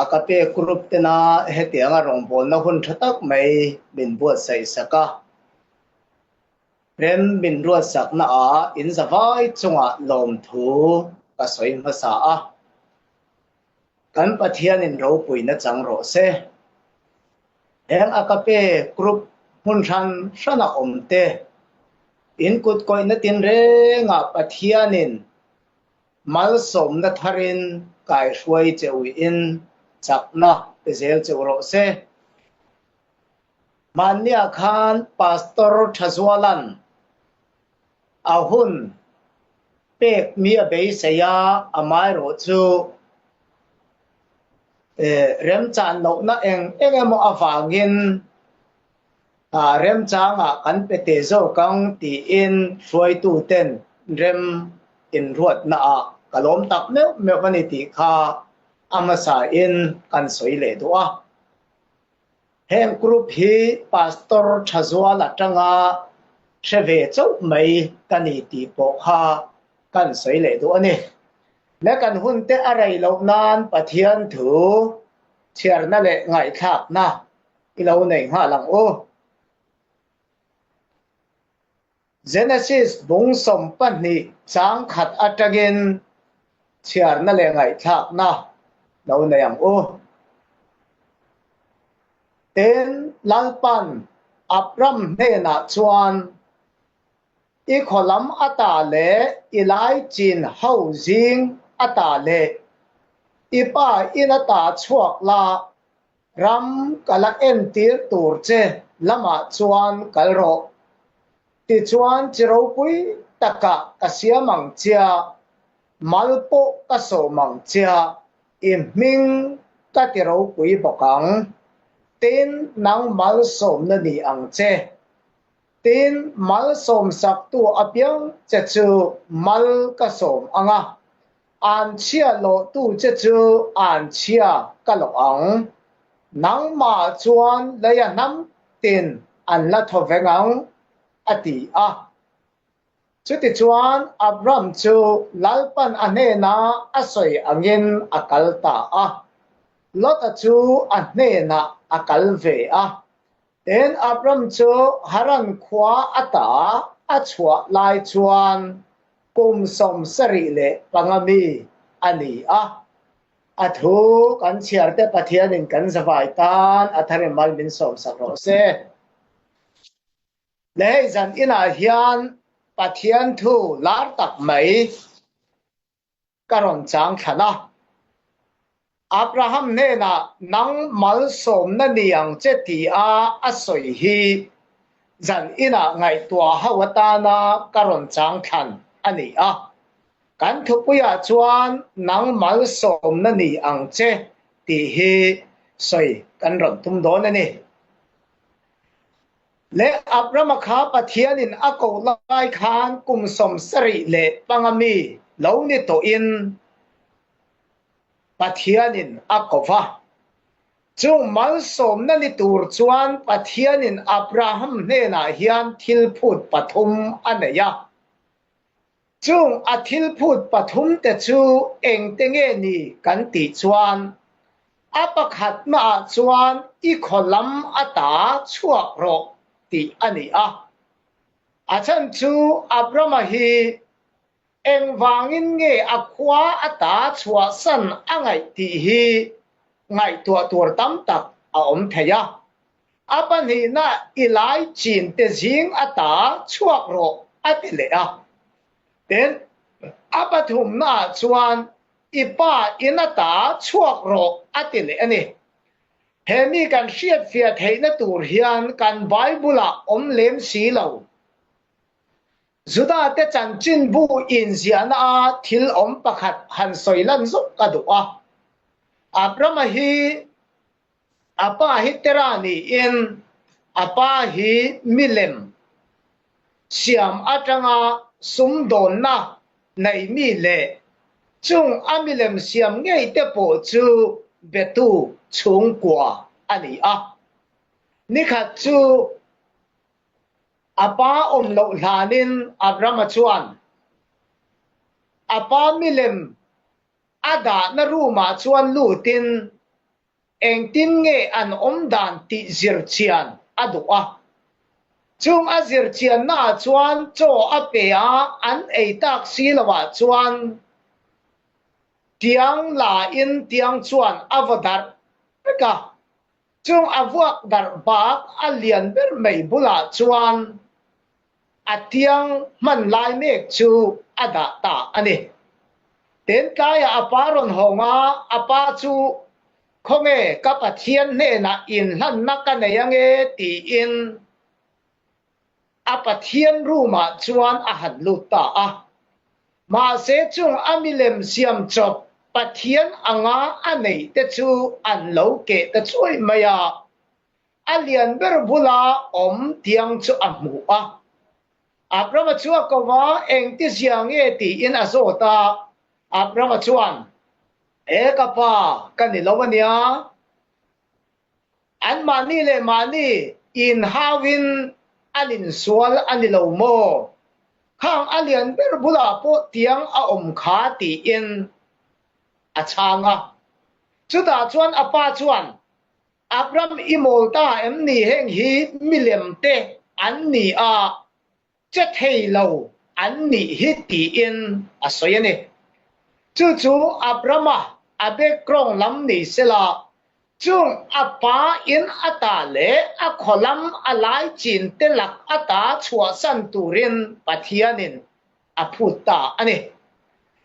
akape group tena hetianga rongbol na hun thatak mai bin buat sai saka rem bin ruat sak na a in zawai chunga lom thu ka soi ma sa a kan pathian in ro pui na chang ro se eng akape group hun ran sana omte in kut koi na tin re nga pathianin mal som na tharin kai hruai chewi in chakna pezel chewro se mania khan pastor thazwalan ahun pek mia be saya amai ro chu rem chan no na engemo awangin rem changa kan pete zo kang ti in hruai tu ten rem in ruat na a kalom tak me mani ti kha amasa in kan soi le do a heng group hi pastor thazwala tanga sheve chau mai kani ti po kha kan soi le do ani le kan hun te arai lo nan pathian thu thiar na le ngai thak na ilo nei ha lang o Genesis bung som pan ni chang khat atagin thiar na le ngai thak na lo nei ang o ten lalpan apram ne na chuan i kholam ata le ilai chin hau jing ata le ipa inata chuak la ram kala en tir tur che lama chuan kalro ti chuan chiro pui taka kasia mang chia malpo kaso mang chia iming ka tiro pui bokang tin nang mal som na ni ang che tin mal som sak tu apyang che chu mal ka som anga an chia lo tu che chu an chia ka lo ang nang ma chuan leya nam tin an la thovengang ati a chuti chuan abram chu lalpan ane na asoi angin akalta a lot a chu ane na akal ve a ten abram chu haran khwa ata achwa lai chuan kum som sari le pangami ani a athu kan chiar te pathian in kan zawai tan athare mal min som sakro se le zan ina hian pathian thu lar tak mai karon chang thana Abraham ne na nang mal som na niang che ti a asoi hi zan ina ngai tua hawata na karon chang than ani a kan thu puya chuan nang mal som na ni ang che ti hi soi kan ron tum don ani le Abraham kha pathian in ako lai khan kum som sari le pangami lo ni to in pathianin akova chung mal som na ni tur chuan pathianin Abraham ne na hian thil phut pathum anaya chung a thil phut pathum te chu eng tenge ni kan ti chuan apakhat ma chuan i kholam ata chuak ro ti ani a achan chu Abraham hi eng wangin nge akhwa ata chua san angai ti hi ngai tua tur tam tak a om theya apan hi na ilai chin te jing ata chuak ro atile a ten apathum na chuan ipa inata chuak ro atile ani hemi kan hriat fia theina tur hian kan bible om lem si lo Zuda te chan chin bu in zian a thil om pakhat han soilan zo kadua Abraham hi apa hi terani in apa hi milem siam atanga sumdon na nei mi le chung amilem siam ngei te po chu betu chung kwa ani a nikhat chu apa om lo hlanin Abraham chuan apa milem ada na ruma chuan lutin eng tin nge an dan ti zir chian adua chung a zir chian na chuan cho a pe a an ei tak si lawa chuan tiang la in tiang chuan avadar ka chung avuak dar bak a lian ber mei bula chuan a tiang man lai mek chu ada ta ani ten kaya aparon honga apa chu khonge ka pathian ne na in hlan na ka ne yange ti in a pathian ruma chuan a han luta a ma se chung amilem siam chop pathian anga anei te chu an lo ke te chui maya alian ber bula tiang chu amu a abrama chu ko wa eng ti siang e ti in azota abrama chuan e ka pa kan ni lawania an mani le mani in hawin anin sual anilo mo khang alian ber bula po tiang a kha ti in a changa chuda chuan apa chuan abram imolta em ni heng hi milem te an ni a che thei lo an ni hi ti in a soyani chu chu abrama abe krong lam ni sela chung apa in ata le a kholam alai chin te lak ata chua san turin pathianin a phuta ani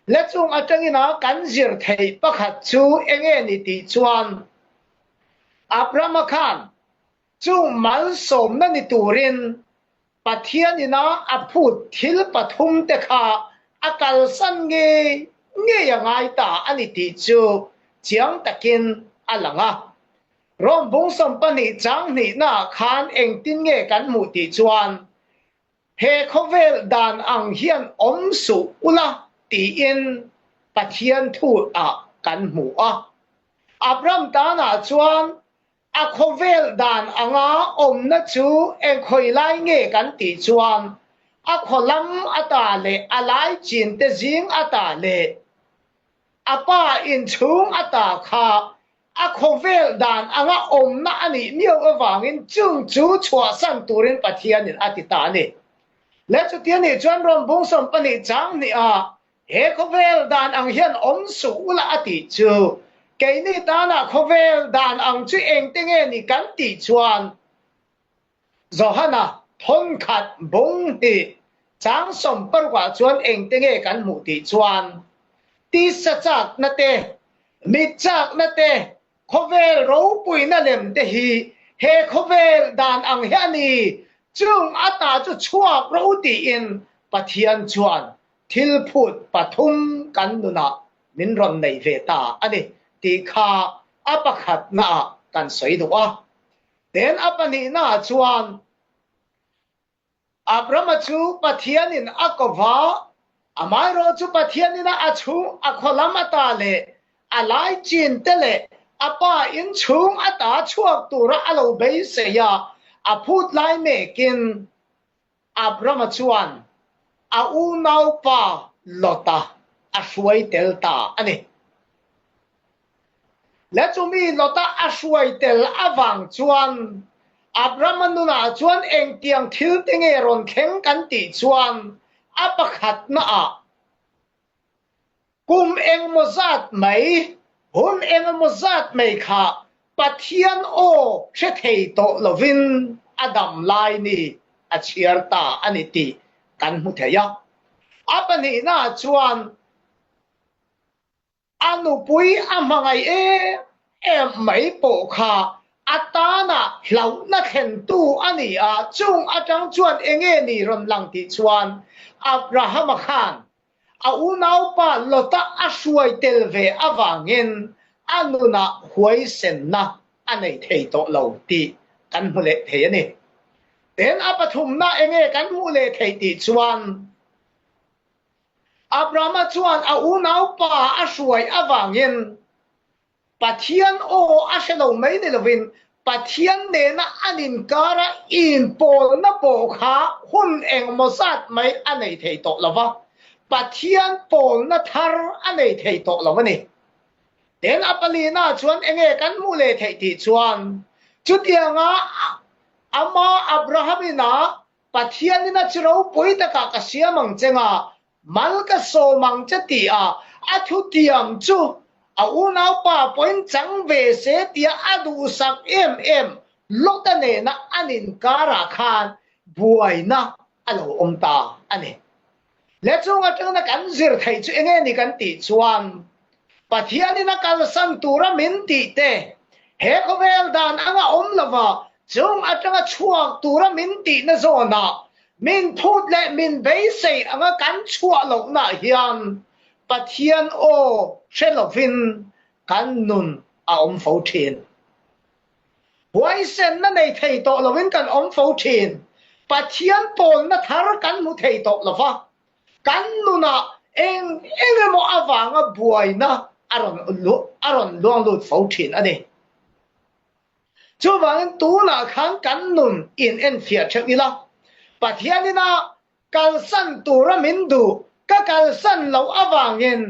le chung atangina kan zir thei pakhat chu enge ni ti chuan abrama khan chung mal som na ni turin pathianina a phut thil pathum te kha akal san nge yangai ta ani ti chu chiang takin alanga rom bung som pani chang ni na khan eng tin nge kan mu ti chuan he khovel dan ang hian su ula ti in pathian thu a kan mu a abram ta na chuan a khovel dan anga na chu eng khoi lai nge kan ti chuan a kholam ata le alai chin te jing ata le apa in chung ata kha a khovel dan anga na ani miau awangin chung chu chua san turin pathianin atita ni le chu tiani chuan rom bung som pani chang ni a he khovel dan ang hian su ula ati chu keini tana khovel dan ang chu eng tenge ni kan ti chuan zohana thon khat bung hi chang som parwa chuan eng tenge kan mu ti chuan ti sa chak na te mi chak na te khovel ro pui na lem te hi he khovel dan ang hiani chung ata chu chua ro ti in pathian chuan thil phut pathum kan nuna min ron nei ve ta ani ti kha apakhat na kan soi do a den apani na chuan abrama chu pathianin akova amai ro chu pathianina achu akholam ata le alai chin tele apa in chung ata chuak tura alo be se ya aphut lai mekin abrama chuan a u nau pa lota a hruai tel ta ani le chu mi lota a hruai tel awang chuan abrama nuna chuan eng tiang thil tenge ron kheng kan ti chuan apakhat na a kum eng mozat mai hun eng mozat mai kha pathian o she thei to lovin adam lai ni a chiar ta ani ti kan mu theya apani na chuan anu pui amangai em mai po kha atana hlau na khen tu ani a chung atang chuan enge ni ron lang ti chuan abraham khan a unau pa lota ashuai telve awangin anuna huai sen na anei thei to lo ti kan hule thei ani ten apathum na enge kan mu le thei ti chuan abraham chuan a unau pa ashuai awangin pathian o ashelo mai ne lovin pathian ne na anin kara in pol na po kha hun eng mosat mai anei thei to lova pathian pol na thar anei thei to lova ni đến apalina chuan enge kan mu le thei ti chuan chu tianga ama abrahamina pathianina chiro poita ka siamang chenga malka so mang chati a athu tiam chu a unau pa point chang ve se tia adu sak em lotane na anin kara khan buaina alo omta ani lechunga tengna kan zir thei chu enge ni kan ti chuan pathianina kal san tura min ti te he ko vel dan anga om lova chung atanga chuak tura min ti na zona min thut le min bei sei anga kan chua lo na hian pathian o shelovin kan nun a om fo thin huai sen na nei thei to lovin kan om fo thin pathian pol na thar kan mu thei to lova kan nuna enge mo awanga buaina aron luang lut fo thin ani chu wang tu na khang kan nun in en fia thewila pathianina kal san tura mindu ka kal san lo awangin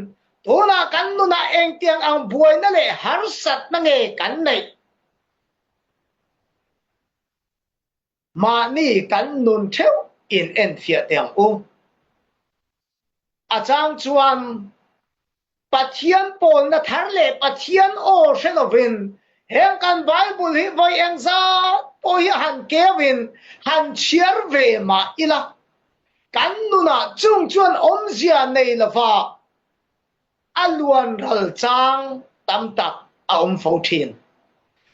tu na kan nuna eng tiang ang buaina le har sat na nge kan nei ma ni kan nun theu in en fia tiang u achang chuan pathian pol na thar le pathian o shelovin heng kan bible hi voi eng za po hi han kevin han chiar ve ma ila kan nuna chung chuan om zia nei lova aluan ral chang tam tak a om fo thin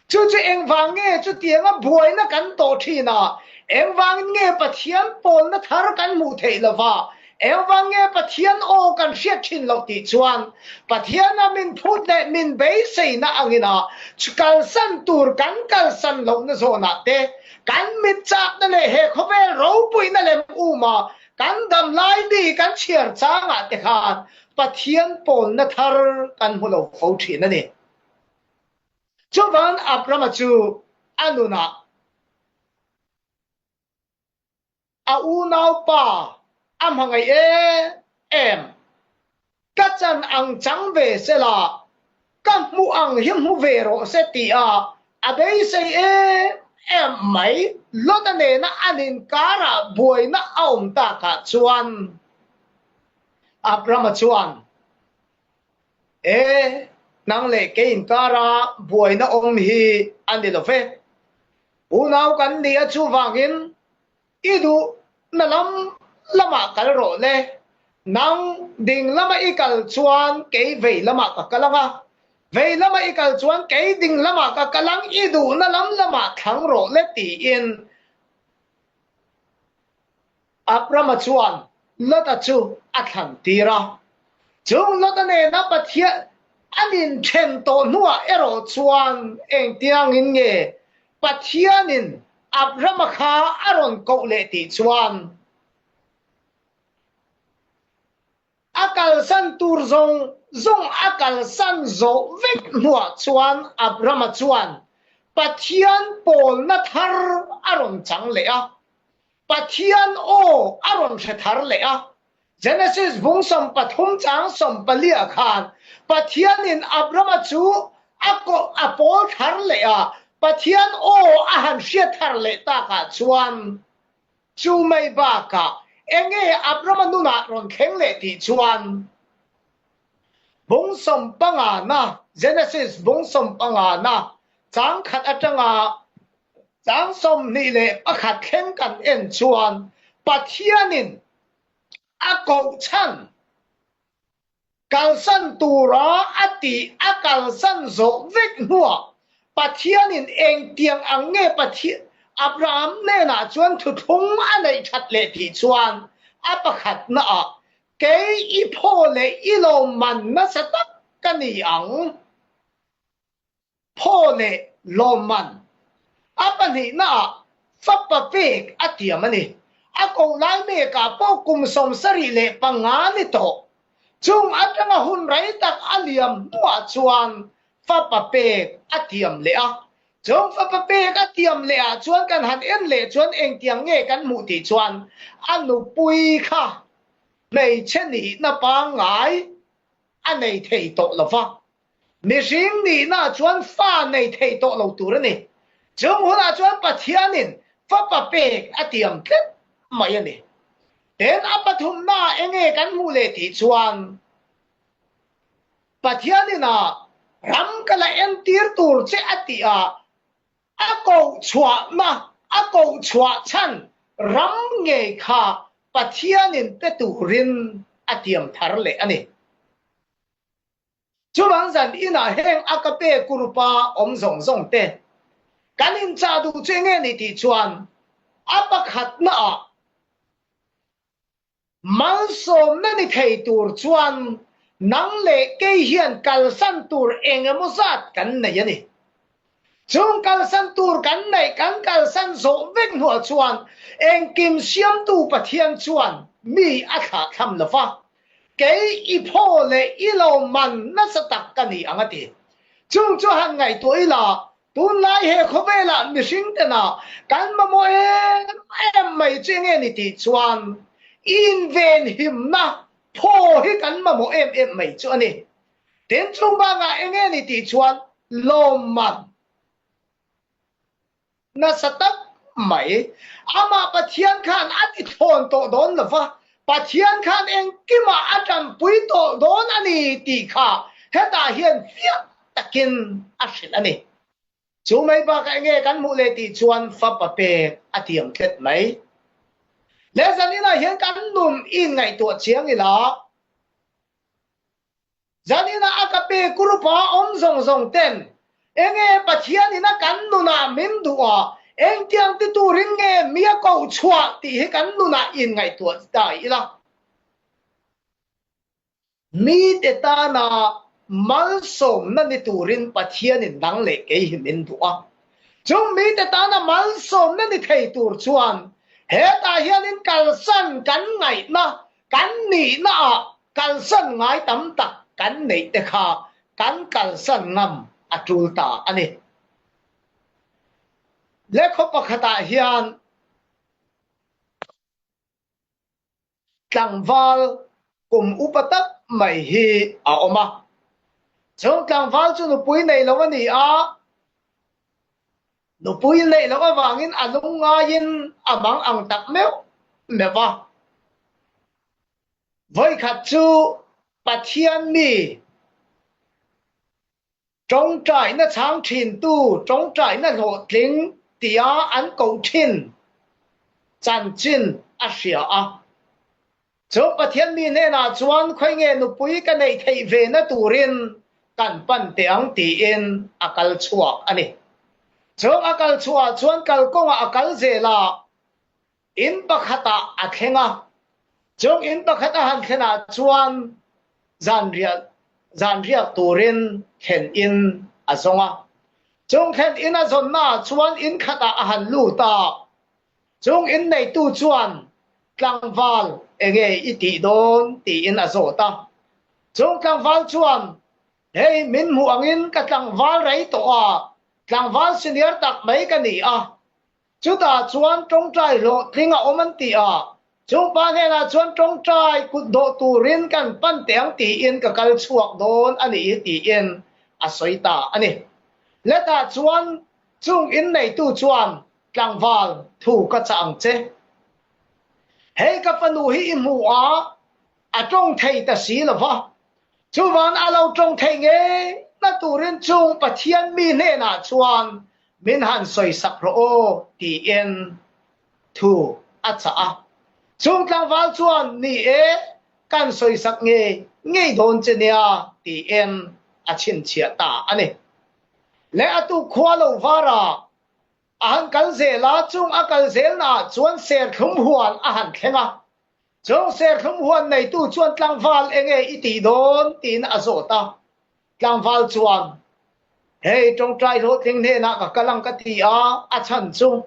chu chu eng wang nge chu tianga buai na kan to thina eng wang nge pathian pol na thar kan mu thei lova eng wang nge pathian o kan hriat thin lo ti chuan pathian a min phut le min bei sei na angina chukal san tur kan kal san lo na zona te kan mit chak na le he khovel ro pui na lem uma kan dam lai ni kan chiar changa te khan pathian pol na thar kan mu lo fo thin ani chu van abrama chu anuna a unau pa am hangai em kachan ang chang ve se la kam mu ang him mu ve ro se ti a abei se em mai lotane na anin kara buai na aum ta ka chuan abrama chuan nang le ke in kara buai na om hi anilo fe unau kan ni a chu wangin idu na lama kal ro le nang ding lama ikal chuan ke ve lama ka kalanga ve lama ikal chuan ke ding lama ka kalang idu na lama thang ro le ti in abrama chuan lota chu athan tira chung lota ne na pathia anin then to nuwa ero chuan eng tiang in nge pathianin abrama kha aron ko le ti chuan akal san tur zong akal san zo vek nuwa chuan abrama chuan pathian pol na thar aron chang le a pathian o aron she thar le a Genesis bung som pathum chang som palia khan pathianin abrama chu ako apol thar le a pathian o ahan she thar le ta ka chuan chu mai ba ka enge abrama nuna ron kheng le ti chuan bung som panga na Genesis bung som panga na chang khat atanga chang som ni le pakhat kheng kan en chuan pathianin ako chan kalsan tura ati akalsan zo vek nuwa pathianin eng tiang ange pathian Abraham ne na chuan thu thung anei that le thi chuan apakhat na a ke I pho le I lo man na satak kani ang pho le lo man apani na fappa pek atiamani akong lai me ka po kum som sari le pangani to chung atanga hun rai tak aliam nuwa chuan fappa pek atiam le a chung fappa pek atiam le a chuan kan han en le chuan eng tiang nge kan mu ti chuan anu pui kha mei cheni na pa ngai anei thei to lova mi sing ni na chuan fa nei thei to lo tur ani chung huna chuan pathianin fa pa pe atiam tlet mai ani ten apathum na enge kan mu le ti chuan pathianina ram kala en tir tur che atia a ko chwa na a ko chwa chan ram nge kha pathianin te turin atiam thar le ani chuwang zan ina heng akape kurupa om zong zong te kanin cha du chenge ni ti chuan apakhat na a mal som na ni thei tur chuan nang le ke hian kal san tur engemaw zat kan nei ani chung kal san tur kan nei kan kal san zo vek hnual chuan eng kim siam tu pathian chuan mi a tha tham lawa ke i pho le i lo man na sa tak kani angati chung chu han ngai to ila tun lai he khobela mi sing te na kan ma mo em mai chenge ni ti chuan in ven him na pho hi kan ma mo em mai chu ani ten chung ba nga enge ni ti chuan lo man na satak mai ama pathian khan ati thon to don lawa pathian khan eng kima atam pui to don ani ti kha heta hian fiat takin ashil ani chu mai ba ka nge kan mu le ti chuan fa pa pe atiam thet mai le zanina hian kan num in ngai to chiang ila zanina akape kurupa om zong zong ten enge pathian ina kan nuna mim duwa eng tiang ti tu ring nge mia ko chua ti he kan nuna in ngai to dai ila mi te ta na mal som na ni turin pathian in nang le ke himin duwa chung mi te ta na mal som na ni thei tur chuan he ta hian in kal san kan ngai na kan ni na kal san ngai tam tak kan nei te kha kan kal san ngam atul ta ani le kho pakhata hian tlangwal kum upatak mai hi a oma chung tlangwal chu nu pui nei lo ani a nu pui nei lo awangin alung nga yin amang ang tak meu mewa voi khat chu pathian mi trong trại nó sáng thìn tu trong trại nó lộ tiếng tia ăn cầu thìn chan chin asia a cho pathian mi ne na chuan khoi nge nu pui ka nei thei ve na turin kan pan tiang ti in akal chuak ani cho akal chuak chuan kal konga akal zela in pakhata akhenga chung in pakhata han khena chuan zan riak turin khen in azonga chung khen in azon na chuan in khata ahan lu ta chung in nei tu chuan tlangwal enge iti don ti in azota chung tlangwal chuan hey min mu angin ka tlangwal rai to a tlangwal senior tak mai ka ni a chuta chuan trong trai ro tlinga oman ti a chung pa nge na chuan trong trai ku do turin kan pan tiang ti in ka kal chuak don ani ti in a soita ani leta chuan chung in nei tu chuan tlangwal thu ka chang che hei ka panu hi mu a trong thei ta si lova chuwan alo trong thei nge na turin chung pathian mi ne na chuan min han soi sak ro o ti in thu a cha a chung tlangwal chuan ni kan soi sak nge ngei don chenia ti in a chin chia ta ani le atu khwalo vara ahan kal zela chung akal zelna chuan ser thum huan ahan khenga chung ser thum huan nei tu chuan tlangwal enge iti don tin azota tlangwal chuan hey trong trai ro thing ne na ka kalang ka ti a chan chung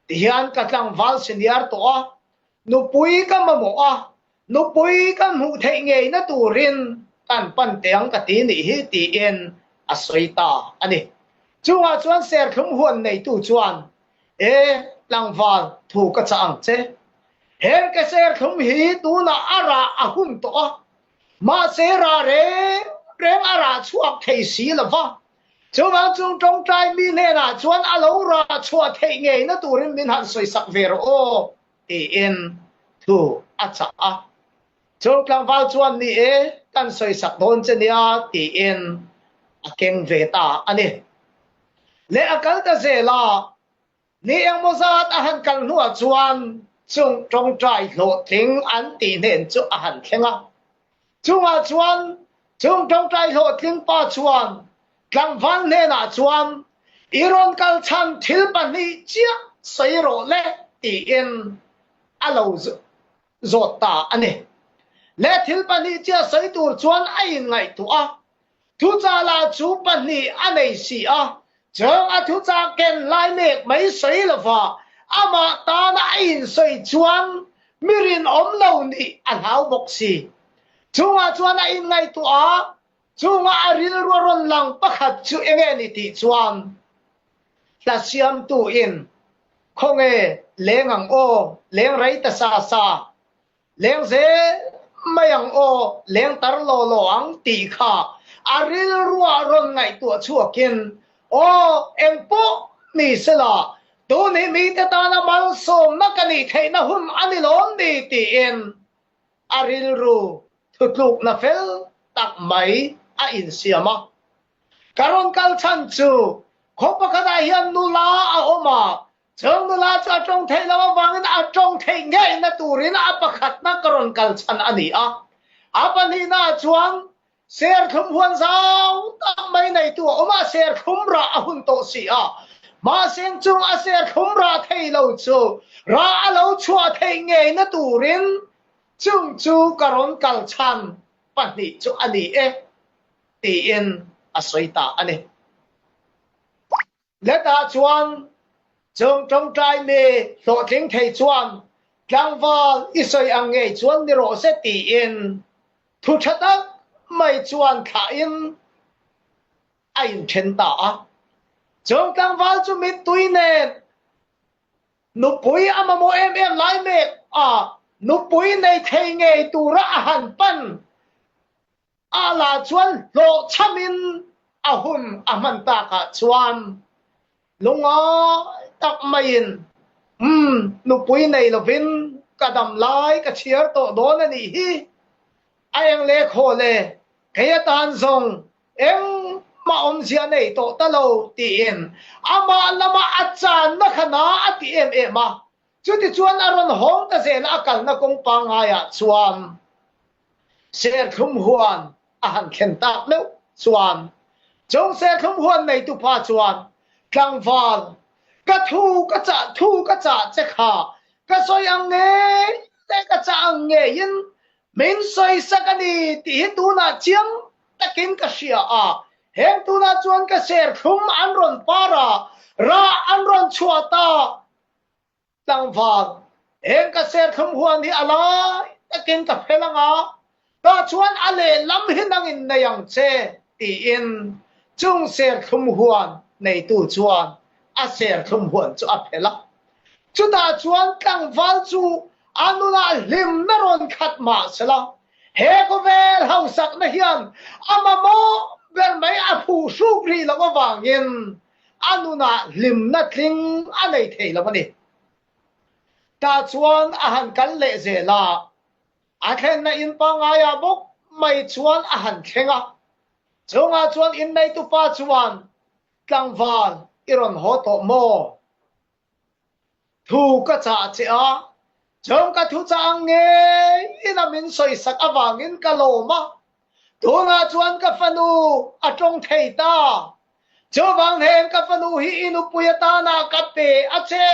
hian ka tlangwal senior to a nu pui ka mamo a nu pui ka mu thei nge na turin kan pan teang ka ti ni hi ti en a soita ani chunga chuan ser thum huan nei tu chuan tlangwal thu ka chang che her ka ser thum hi tu na ara ahum to ma sera re preng ara chuak thei si la va chuwang chung tong trai mi ne na chuan a lo ra chua thei nge na turin min han soi sak ver o ti in thu a cha a chung tlang wal chuan ni e kan soi sak don chenia ti in a keng ve ta ani le akal ta zela ni ang mo zat a han kal nu a chuan chung tong trai lo ting an ti nen chu a han thenga chung a chuan chung tong trai lo ting pa chuan tlang van le na chuan iron kal chan thil pan ni chia sei ro le ti in a lo zot ta ani le thil pan ni chia sei tur chuan a in ngai tu a thu cha la chu pan ni a nei si a chang a thu cha ken lai mek mai sei la fa ama ta na in sei chuan mirin om lo ni a hau bok si chunga chuan a in ngai tu a chunga a ril ro ron lang pakhat chu enge ni ti chuan la siam tu in khonge lengang o leng rai ta sa sa leng ze mayang o leng tar lo lo ang ti kha a ril ro ron ngai tu chuakin o empo ni sela tu ni mi ta ta na mal som na kani theina hun ani lom ni ti in a ril ru thutluk na fel tak mai a in siama karon kal chan chu khopa kada hian nula a oma chang nula cha trong thei lawa wangin a trong thei nge na turin a pakhat na karon kal chan ani a apani na chuan ser khum huan zau tak mai nei tu oma ser khum ra a hun to si a ma seng chung a ser khum ra thei lo chu ra a lo chua thei nge na turin chung chu karon kal chan pani chu ani e ti in a soita ani leta chuan chung trong trai me lo ting thei chuan tlangwal isoi ange chuan ni ro se ti in thu thatak mai chuan kha in a in then ta a chung tlangwal chu mi tui ne nu pui ama mo em lai me a nu pui nei thei nge tu ra a han pan a la chuan lo chamin a hun a man ta ka chuan lunga tak main nu pui nei lovin kadam lai ka chiar to don ani hi ayang le kho le kaya tan zong em ma om sia nei to ta lo ti in ama lama achan na khana ati em ma chu ti chuan aron hong ta zel akal na kong pa nga ya chuan ser khum huan a han khen tak lo chuan chong ser khum huan nei tu pa chuan tlangwal ka thu ka cha che kha ka soi ang nge te ka cha ang nge yin min soi sakani ti tu na chiang takin ka sia a heng tu na chuan ka ser khum an ron para ra an ron chuata tlangwal heng ka ser khum huan hi ala takin ka phelanga ta chuan ale lam hinang in nayang che ti in chung ser khum huan nei tu chuan a ser khum huan chu a phela chu ta chuan tlangwal chu anula lim na ron khat ma sela he ko vel hau sak na hian ama mo ber mai a phu su ri la wa wangin anuna lim na tling a nei thei la mani ta chuan a han kan le zela a khen na in pa nga ya bok mai chuan a han khenga chunga chuan in nei tu pa chuan tlangwal iron ho to mo thu ka cha che a chong ka thu cha nge ina min soi sak awangin ka lo ma tu nga chuan ka fanu a tong thei ta cho wang hen ka fanu hi inu puyata na ka pe a che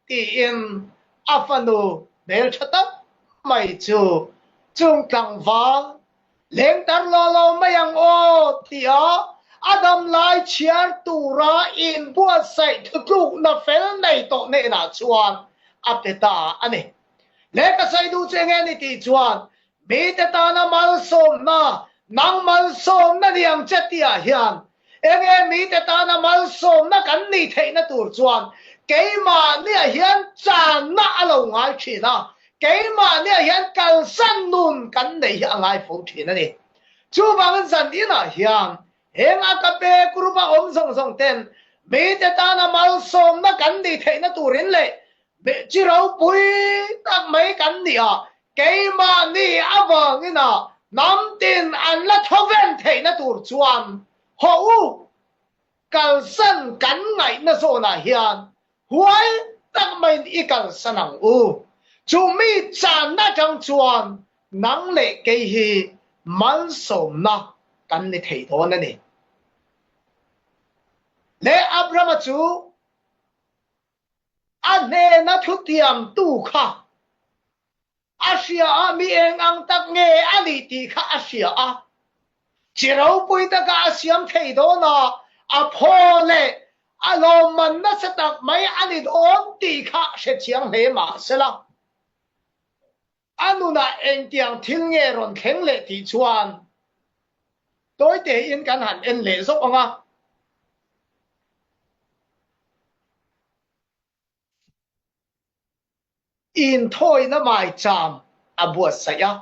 ti in a fanu bel thatak mai chu chung tlangwal leng tar lo lo mayang o ti a adam lai chiar tura in buat sai thuk na fel nei to ne na chuan apeta ani le ka sai du chenge ni ti chuan mi te ta na mal som na nang mal som na niang chatia hian enge mi te ta na mal som na kan ni thei na tur chuan keima ni hian chan na alo ngai thina keima ni hian kal san nun kan nei angai fu thina ni chu wang zan ina hiam heng akape kuruba om song song ten me te ta na mal som na kan di the na turin le be chi rau pui tak mai kan di a ke ma ni awang ina nam tin an la thoven the na tur chuan ho u kal san kan ngai na so na hian huai tak mai i kal sanang u chu mi chan na chang chuan nang le ke hi mal som na kan ni thei do na ni le Abraham chu ane na thu tiam tu kha Asia a mi eng ang tak nge ali ti kha Asia a chirau pui ta ka asiam thei do na a phole a lo man na sa tak mai ani don ti kha se chiang he ma sela anu na eng tiang thil nge ron kheng le ti chuan tối te in kan han en le zo anga in thôi na mai cham abuat saya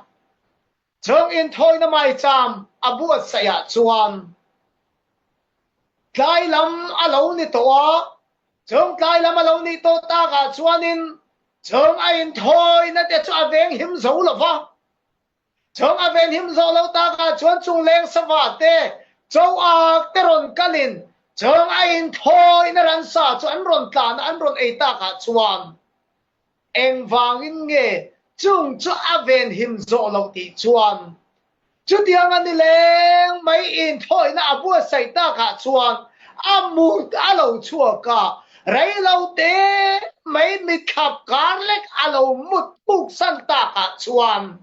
trong in thôi na mai cham abuat saya chuan tlai lam alo ni to a trong tlai lam alo ni to ta ga chuan in trong a in thôi na te chu aveng him zo lo wa trong aveng him zo lo ta ga chuan chung leng sawa te châu a te ron kalin trong a in thôi na ran sa chu an ron tlan an ron ei ta ga chuan em vangin nge chung chu aven him zo lo ti chuan chu tiang an ni leng mai in thoi na abu sai ta kha chuan amu alo chua ka rai lo te mai mi khap garlic alo mut puk san ta kha chuan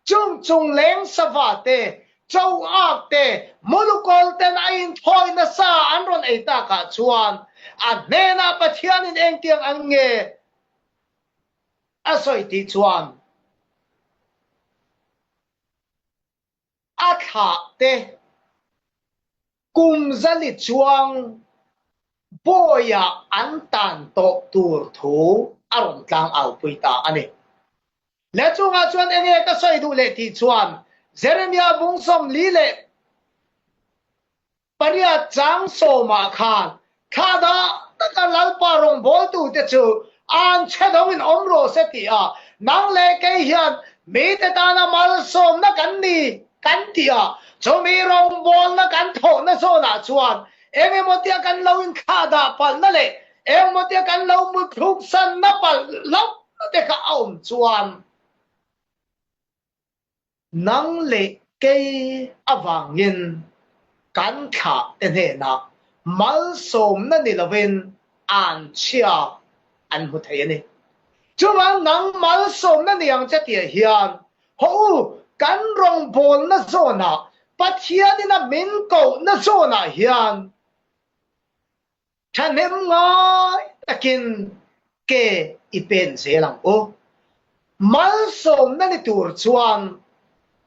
chung chung leng sawa te châu ak te mulukol ten ain thoi na sa an ron ei ta kha chuan a ne na pathian in eng tiang an nge asoi ti chuan a tha te kum zali chuang boya an tan to tur thu aron tlang au puita ani le chunga chuan enge ka soi du le ti chuan Jeremiah bungsom li le paria chang so ma khan khada taka lalpa rong bol tu te chu an chedong in omro se ti a nang le ke hian mi te ta na mal som na kan ni kan ti a cho mi rong bol na kan tho na so na chuan enge mo tia kan lo in khada pal na le eng mo tia kan lo mu thuk san na pal lo te ka om chuan nang le ke awangin kan kha te ne na mal som na ni lovin an chia an hu thei ani chuwang nang mal som na niang cha tia hian ho kan rong bol na zona pathian na min ko na zona hian thanem ngai takin ke ipen zelang o mal som na ni tur chuan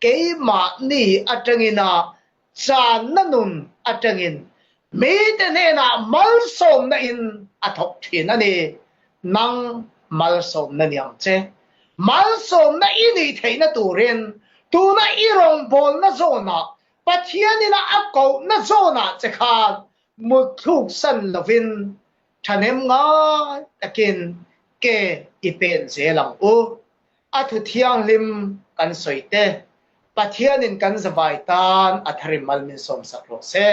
ke ma ni atangina chan na nun atangin mi te ne na mal som na in athok thin ani nang mal som na niang che mal som na ini theina turin tu na irong bol na zona pathian ina akko na zona che khan muthuk san lovin thanem nga takin ke ipen zelang u athu thiang lim kan soite pathian in kan zawai tan atharim mal min som sak ro se